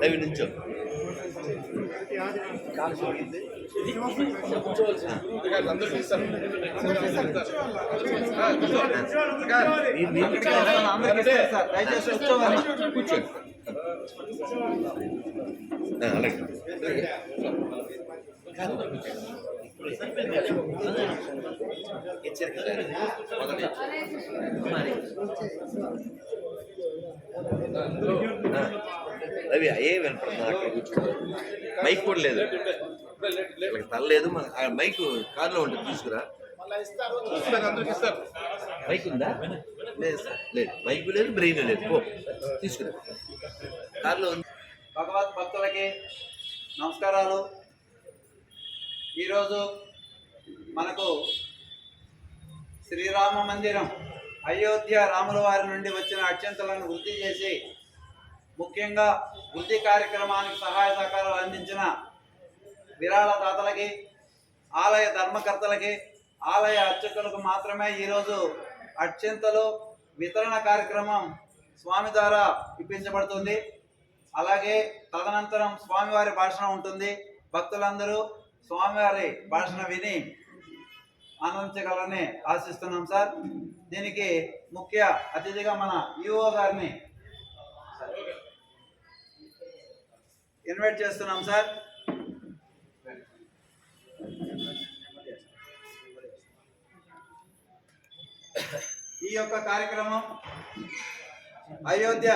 అవి నుంచో కూర్చోండి. అలాగే రవి అయ్యే వినపడుతుంది. అక్కడ కూర్చున్నారు. మైక్ కూడా లేదు, తల లేదు. మైక్ కార్లో ఉంటుంది, తీసుకురా. మైక్ ఉందా? లేదు సార్, లేదు. మైక్ లేదు, బ్రెయిన్ లేదు. పో తీసుకురా, కార్లో ఉంది. భగవత్ భక్తులకి నమస్కారాలు. ఈరోజు మనకు శ్రీరామ మందిరం అయోధ్య రాముల వారి నుండి వచ్చిన అక్షంతలను వృద్ధి చేసి ముఖ్యంగా వృద్ధి కార్యక్రమానికి సహాయ సహకారాలు అందించిన విరాళదాతలకి, ఆలయ ధర్మకర్తలకి, ఆలయ అర్చకులకు మాత్రమే ఈరోజు అక్షంతలు వితరణ కార్యక్రమం స్వామి ద్వారా ఇప్పించబడుతుంది. అలాగే తదనంతరం స్వామివారి భాషణ ఉంటుంది. భక్తులందరూ స్వామివారి భాషణ విని ఆనందించగలరని ఆశిస్తున్నాం సార్. దీనికి ముఖ్య అతిథిగా మన ఈఓ గారిని ఇన్వైట్ చేస్తున్నాం సార్. ఈ యొక్క కార్యక్రమం అయోధ్య